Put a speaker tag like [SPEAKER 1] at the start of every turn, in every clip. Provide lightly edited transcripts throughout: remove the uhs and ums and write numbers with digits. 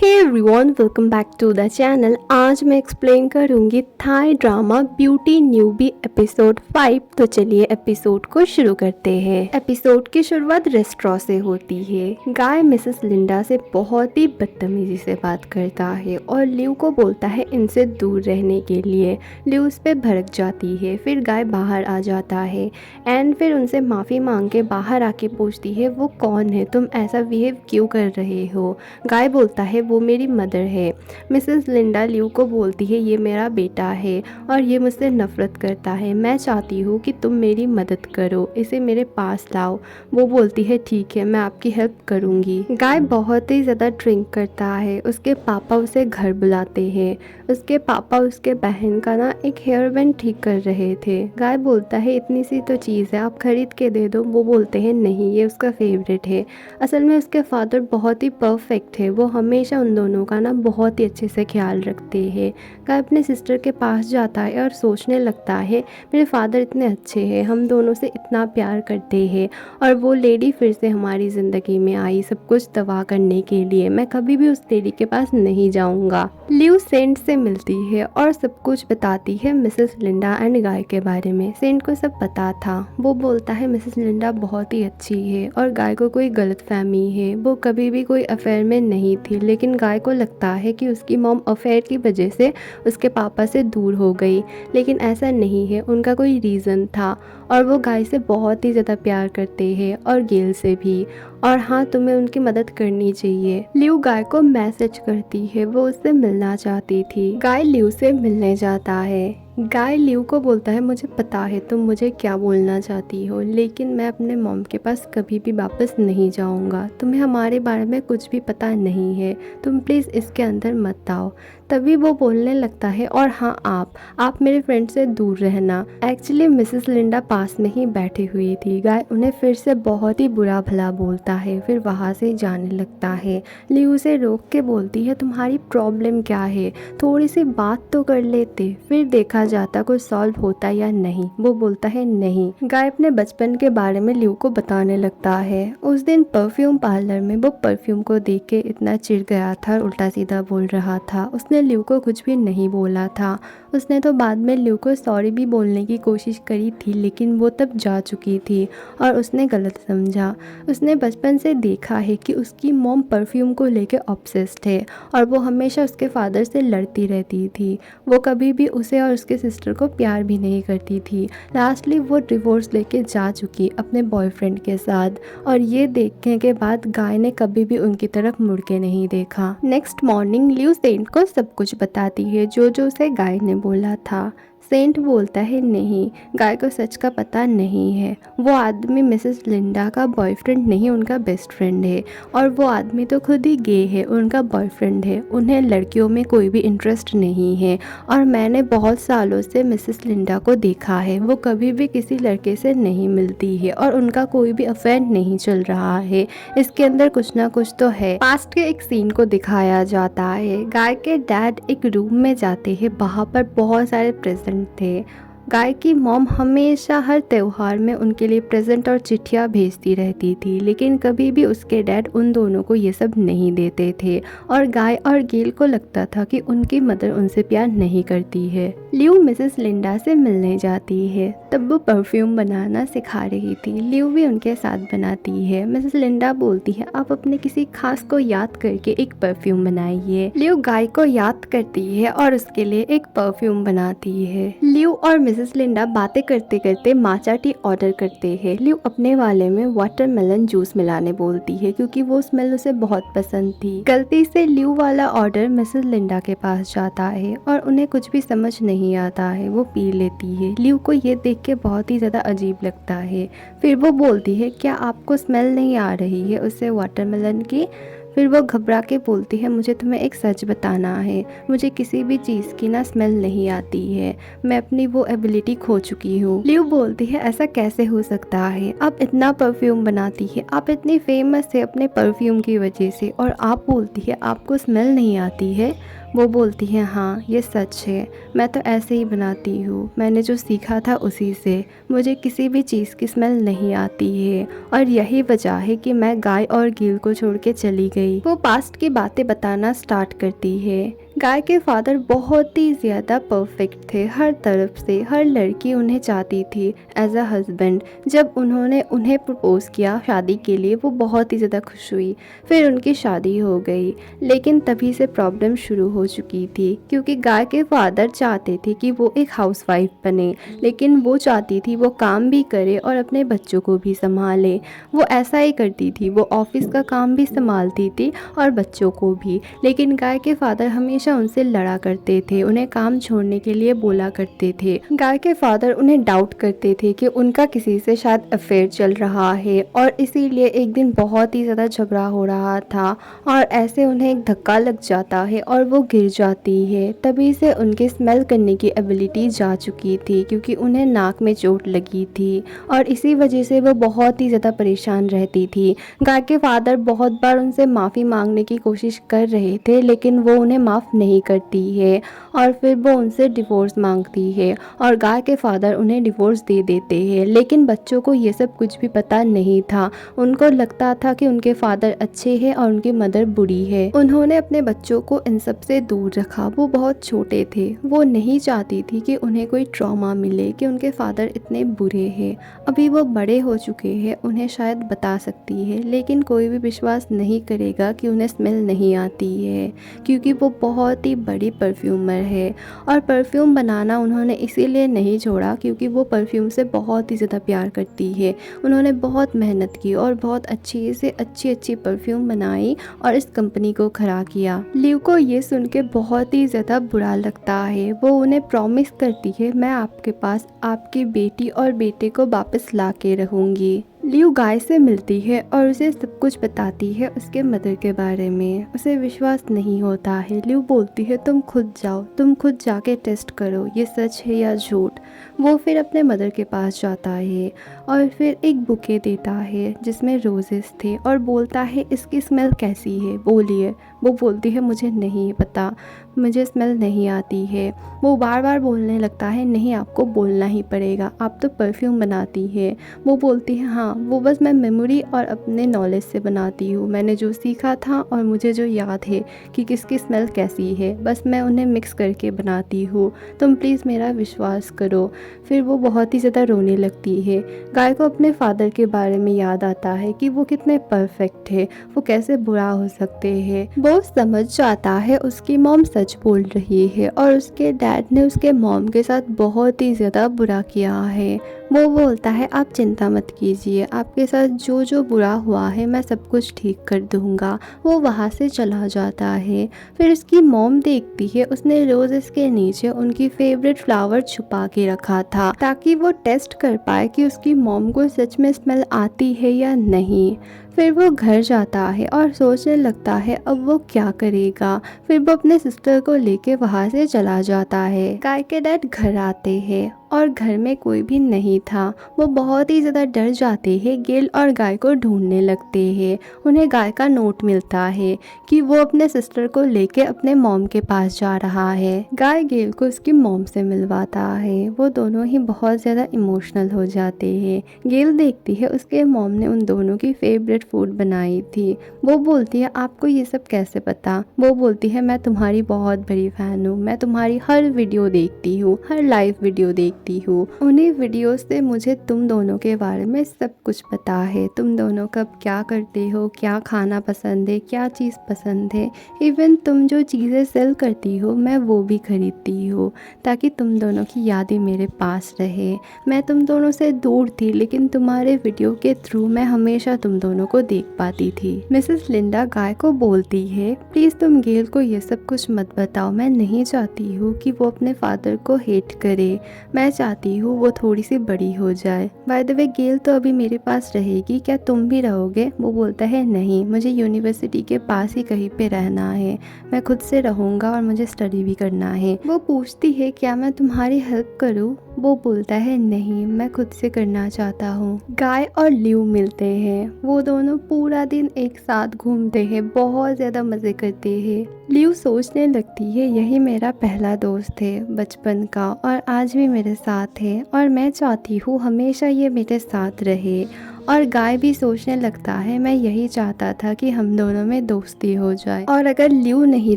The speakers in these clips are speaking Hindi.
[SPEAKER 1] Hey everyone, welcome back to the channel. आज मैं एक्सप्लेन करूंगी Thai drama beauty newbie episode 5। तो चलिए एपिसोड को शुरू करते हैं। एपिसोड की शुरुआत रेस्टोरेंट से होती है। गाय मिसेस लिंडा से बहुत ही बदतमीजी से बात करता है और लिव को बोलता है इनसे दूर रहने के लिए। लिव उस पर भड़क जाती है। फिर गाय बाहर आ जाता है एंड फिर उनसे माफ़ी मांग के बाहर आके पूछती है वो कौन है, तुम ऐसा बिहेव क्यों कर रहे हो। गाय बोलता है वो मेरी मदर है। मिसेस लिंडा लिव को बोलती है ये मेरा बेटा है और ये मुझसे नफ़रत करता है। मैं चाहती हूँ कि तुम मेरी मदद करो, इसे मेरे पास लाओ। वो बोलती है ठीक है, मैं आपकी हेल्प करूँगी। गाय बहुत ही ज़्यादा ड्रिंक करता है। उसके पापा उसे घर बुलाते हैं। उसके पापा उसके बहन का एक हेयर बैंड ठीक कर रहे थे। गाय बोलता है इतनी सी तो चीज़ है, आप खरीद के दे दो। वो बोलते हैं नहीं, ये उसका फेवरेट है। असल में उसके फादर बहुत ही परफेक्ट है, वो हमेशा उन दोनों का बहुत ही अच्छे से ख्याल रखते हैं। गाय अपने सिस्टर के पास जाता है और सोचने लगता है मेरे फादर इतने अच्छे हैं, हम दोनों से इतना प्यार करते हैं और वो लेडी फिर से हमारी ज़िंदगी में आई सब कुछ तबाह करने के लिए। मैं कभी भी उस लेडी के पास नहीं जाऊंगा। लिव सेंट से मिलती है और सब कुछ बताती है मिसेस लिंडा एंड गाय के बारे में। सेंट को सब पता था। वो बोलता है मिसेस लिंडा बहुत ही अच्छी है और गाय को कोई गलतफहमी है, वो कभी भी कोई अफेयर में नहीं थी। लेकिन गाय को लगता है कि उसकी मॉम अफेयर की वजह से उसके पापा से दूर हो गई, लेकिन ऐसा नहीं है, उनका कोई रीज़न था और वो गाय से बहुत ही ज़्यादा प्यार करते हैं और गेल से भी। और हाँ, तुम्हें उनकी मदद करनी चाहिए। लिव गाय को मैसेज करती है, वो उससे मिलना चाहती थी। गाय लिव से मिलने जाता है। गाय लिव को बोलता है मुझे पता है तुम मुझे क्या बोलना चाहती हो, लेकिन मैं अपने मॉम के पास कभी भी वापस नहीं जाऊंगा। तुम्हें हमारे बारे में कुछ भी पता नहीं है, तुम प्लीज़ इसके अंदर मत आओ। तभी वो बोलने लगता है और हाँ, आप मेरे फ्रेंड से दूर रहना। एक्चुअली मिसेस लिंडा पास में ही बैठी हुई थी। गाय उन्हें फिर से बहुत ही बुरा भला बोलता है, फिर वहाँ से जाने लगता है। लिव उसे रोक के बोलती है तुम्हारी प्रॉब्लम क्या है, थोड़ी सी बात तो कर लेते, फिर देखा जाता कुछ सॉल्व होता या नहीं। वो बोलता है नहीं। गाय अपने बचपन के बारे में लिव को बताने लगता है। उस दिन परफ्यूम पार्लर में वो परफ्यूम को देख के इतना चिढ़ गया था, उल्टा सीधा बोल रहा था। उसने लिव को कुछ भी नहीं बोला था। उसने तो बाद में लिव को सॉरी भी बोलने की कोशिश करी थी, लेकिन वो तब जा चुकी थी और उसने गलत समझा। उसने बचपन से देखा है कि उसकी मॉम परफ्यूम को लेके ऑब्सेस्ड है और वो हमेशा उसके फादर से लड़ती रहती थी। वो कभी भी उसे और उसके सिस्टर को प्यार भी नहीं करती थी। लास्टली वो डिवोर्स लेके जा चुकी अपने बॉयफ्रेंड के साथ और ये देखने के बाद गाय ने कभी भी उनकी तरफ मुड़ के नहीं देखा। नेक्स्ट मॉर्निंग लिव सेंट को सब कुछ बताती है जो उसे गाय ने बोला था। सेंट बोलता है नहीं, गाय को सच का पता नहीं है। वो आदमी मिसेस लिंडा का बॉयफ्रेंड नहीं, उनका बेस्ट फ्रेंड है और वो आदमी तो खुद ही गे है, उनका बॉयफ्रेंड है। उन्हें लड़कियों में कोई भी इंटरेस्ट नहीं है और मैंने बहुत सालों से मिसेस लिंडा को देखा है, वो कभी भी किसी लड़के से नहीं मिलती है और उनका कोई भी अफेयर नहीं चल रहा है। इसके अंदर कुछ ना कुछ तो है। पास्ट के एक सीन को दिखाया जाता है। गाय के डैड एक रूम में जाते हैं, वहाँ पर बहुत सारे प्रेजेंट थे। गाय की मॉम हमेशा हर त्योहार में उनके लिए प्रेजेंट और चिट्ठियाँ भेजती रहती थी, लेकिन कभी भी उसके डैड उन दोनों को ये सब नहीं देते थे और गाय और गेल को लगता था कि उनकी मदर उनसे प्यार नहीं करती है। लिव मिसेस लिंडा से मिलने जाती है, तब वो परफ्यूम बनाना सिखा रही थी। लिव भी उनके साथ बनाती है। मिसेस लिंडा बोलती है आप अपने किसी खास को याद करके एक परफ्यूम बनाइए। लिव गाय को याद करती है और उसके लिए एक परफ्यूम बनाती है। लिव और मिसेस लिंडा बातें करते करते माचा टी ऑर्डर करते हैं। लिव अपने वाले में वाटरमेलन जूस मिलाने बोलती है क्योंकि वो स्मेल उसे बहुत पसंद थी। गलती से लिव वाला ऑर्डर मिसेस लिंडा के पास जाता है और उन्हें कुछ भी समझ नहीं आता है, वो पी लेती है। लिव को ये देख के बहुत ही ज़्यादा अजीब लगता है। फिर वो बोलती है क्या आपको स्मेल नहीं आ रही है उससे वाटरमेलन की। फिर वो घबरा के बोलती है मुझे तुम्हें एक सच बताना है, मुझे किसी भी चीज़ की स्मेल नहीं आती है, मैं अपनी वो एबिलिटी खो चुकी हूँ। लिव बोलती है ऐसा कैसे हो सकता है, आप इतना परफ्यूम बनाती है, आप इतनी फेमस है अपने परफ्यूम की वजह से और आप बोलती है आपको स्मेल नहीं आती है। वो बोलती है हाँ ये सच है, मैं तो ऐसे ही बनाती हूँ, मैंने जो सीखा था उसी से, मुझे किसी भी चीज़ की स्मेल नहीं आती है और यही वजह है कि मैं गाय और गील को छोड़ के चली गई। वो पास्ट की बातें बताना स्टार्ट करती है। गाय के फादर बहुत ही ज़्यादा परफेक्ट थे, हर तरफ से हर लड़की उन्हें चाहती थी एज अ हस्बैंड। जब उन्होंने उन्हें प्रपोज़ किया शादी के लिए वो बहुत ही ज़्यादा खुश हुई। फिर उनकी शादी हो गई, लेकिन तभी से प्रॉब्लम शुरू हो चुकी थी क्योंकि गाय के फादर चाहते थे कि वो एक हाउसवाइफ बने, लेकिन वो चाहती थी वो काम भी करे और अपने बच्चों को भी संभाले। वो ऐसा ही करती थी, वो ऑफिस का काम भी संभालती थी और बच्चों को भी। लेकिन गाय के फादर हमेशा उनसे लड़ा करते थे, उन्हें काम छोड़ने के लिए बोला करते थे। गाय के फादर उन्हें डाउट करते थे कि उनका किसी से शायद अफेयर चल रहा है और इसीलिए एक दिन बहुत ही ज़्यादा झगड़ा हो रहा था और ऐसे उन्हें एक धक्का लग जाता है और वो गिर जाती है। तभी से उनकी स्मेल करने की एबिलिटी जा चुकी थी क्योंकि उन्हें नाक में चोट लगी थी और इसी वजह से वो बहुत ही ज़्यादा परेशान रहती थी। गाय के फादर बहुत बार उनसे माफ़ी मांगने की कोशिश कर रहे थे, लेकिन वो उन्हें माफ़ नहीं करती है और फिर वो उनसे डिवोर्स मांगती है और गाय के फादर उन्हें डिवोर्स दे देते हैं। लेकिन बच्चों को ये सब कुछ भी पता नहीं था, उनको लगता था कि उनके फादर अच्छे हैं और उनकी मदर बुरी है। उन्होंने अपने बच्चों को इन सब से दूर रखा, वो बहुत छोटे थे, वो नहीं चाहती थी कि उन्हें कोई ट्रॉमा मिले कि उनके फादर इतने बुरे हैं। अभी वो बड़े हो चुके हैं, उन्हें शायद बता सकती है, लेकिन कोई भी विश्वास नहीं करेगा कि उन्हें स्मेल नहीं आती है क्योंकि वो बहुत ही बड़ी परफ्यूमर है। और परफ्यूम बनाना उन्होंने इसीलिए नहीं छोड़ा क्योंकि वो परफ्यूम से बहुत ही ज़्यादा प्यार करती है। उन्होंने बहुत मेहनत की और बहुत अच्छी से अच्छी परफ्यूम बनाई और इस कंपनी को खड़ा किया। लिव को ये सुन के बहुत ही ज़्यादा बुरा लगता है। वो उन्हें प्रॉमिस करती है मैं आपके पास आपकी बेटी और बेटे को वापस ला के रहूँगी। लिव गाय से मिलती है और उसे सब कुछ बताती है उसके मदर के बारे में। उसे विश्वास नहीं होता है। लिव बोलती है तुम खुद जाओ, तुम खुद जाके टेस्ट करो ये सच है या झूठ। वो फिर अपने मदर के पास जाता है और फिर एक बुके देता है जिसमें रोजेस थे और बोलता है इसकी स्मेल कैसी है बोलिए। वो बोलती है मुझे नहीं पता, मुझे स्मेल नहीं आती है। वो बार बार बोलने लगता है नहीं आपको बोलना ही पड़ेगा, आप तो परफ्यूम बनाती है। वो बोलती है हाँ वो बस मैं मेमोरी और अपने नॉलेज से बनाती हूँ, मैंने जो सीखा था और मुझे जो याद है कि किसकी स्मेल कैसी है बस मैं उन्हें मिक्स करके बनाती हूँ, तुम प्लीज़ मेरा विश्वास करो। फिर वो बहुत ही ज़्यादा रोने लगती है। गाय को अपने फादर के बारे में याद आता है कि वो कितने परफेक्ट है, वो कैसे बुरा हो सकते हैं। वो समझ जाता है उसकी मॉम सच बोल रही है और उसके डैड ने उसके मॉम के साथ बहुत ही ज़्यादा बुरा किया है। वो बोलता है आप चिंता मत कीजिए, आपके साथ जो जो बुरा हुआ है मैं सब कुछ ठीक कर दूंगा। वो वहाँ से चला जाता है। फिर उसकी मॉम देखती है उसने रोजेस के नीचे उनकी फेवरेट फ्लावर छुपा के रखा था ताकि वो टेस्ट कर पाए कि उसकी मॉम को सच में स्मेल आती है या नहीं। फिर वो घर जाता है और सोचने लगता है अब वो क्या करेगा। फिर वो अपने सिस्टर को लेके वहाँ से चला जाता है। गाय के डैड घर आते हैं और घर में कोई भी नहीं था। वो बहुत ही ज़्यादा डर जाते हैं, गेल और गाय को ढूंढने लगते हैं। उन्हें गाय का नोट मिलता है कि वो अपने सिस्टर को लेके अपने मॉम के पास जा रहा है। गाय गेल को उसकी मॉम से मिलवाता है। वो दोनों ही बहुत ज़्यादा इमोशनल हो जाते हैं। गेल देखती है उसके मॉम ने उन दोनों की फेवरेट फूड बनाई थी। वो बोलती है आपको ये सब कैसे पता। वो बोलती है मैं तुम्हारी बहुत बड़ी फ़ैन हूँ, मैं तुम्हारी हर वीडियो देखती हूँ, हर लाइव वीडियो देखती हूँ। उन्हीं वीडियो से मुझे तुम दोनों के बारे में सब कुछ पता है, तुम दोनों कब क्या करते हो, क्या खाना पसंद है, क्या चीज़ पसंद है। इवन तुम जो चीज़ें सेल करती हो मैं वो भी खरीदती हूँ ताकि तुम दोनों की यादें मेरे पास रहे। मैं तुम दोनों से दूर थी लेकिन तुम्हारे वीडियो के थ्रू मैं हमेशा तुम दोनों को देख पाती थी। मिसेस लिंडा गाय को बोलती है प्लीज़ तुम गेल को ये सब कुछ मत बताओ, मैं नहीं चाहती हूँ कि वो अपने फादर को हेट करे, मैं चाहती हूँ वो थोड़ी सी बड़ी हो जाए। बाय द वे गेल तो अभी मेरे पास रहेगी, क्या तुम भी रहोगे। वो बोलता है नहीं, मुझे यूनिवर्सिटी के पास ही कहीं पे रहना है, मैं खुद से रहूँगा और मुझे स्टडी भी करना है। वो पूछती है क्या मैं तुम्हारी हेल्प करूँ। वो बोलता है नहीं, मैं खुद से करना चाहता हूँ। गाय और ल्यू मिलते हैं, वो दोनों पूरा दिन एक साथ घूमते हैं, बहुत ज़्यादा मज़े करते हैं। ल्यू सोचने लगती है यही मेरा पहला दोस्त है बचपन का और आज भी मेरे साथ है और मैं चाहती हूँ हमेशा ये मेरे साथ रहे। और गाय भी सोचने लगता है मैं यही चाहता था कि हम दोनों में दोस्ती हो जाए और अगर ल्यू नहीं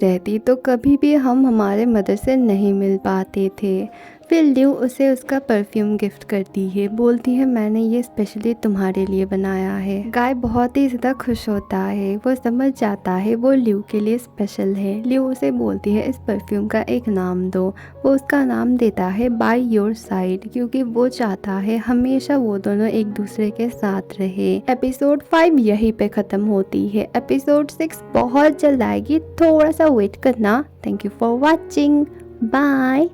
[SPEAKER 1] रहती तो कभी भी हम हमारे मदर से नहीं मिल पाते थे। फिर ल्यू उसे उसका परफ्यूम गिफ्ट करती है, बोलती है मैंने ये स्पेशली तुम्हारे लिए बनाया है। गाय बहुत ही ज़्यादा खुश होता है, वो समझ जाता है वो ल्यू के लिए स्पेशल है। ल्यू उसे बोलती है इस परफ्यूम का एक नाम दो। वो उसका नाम देता है बाय योर साइड, क्योंकि वो चाहता है हमेशा वो दोनों एक दूसरे के साथ रहे। एपिसोड 5 यहीं पे ख़त्म होती है। एपिसोड 6 बहुत जल्द आएगी, थोड़ा सा वेट करना। Thank you for watching, bye.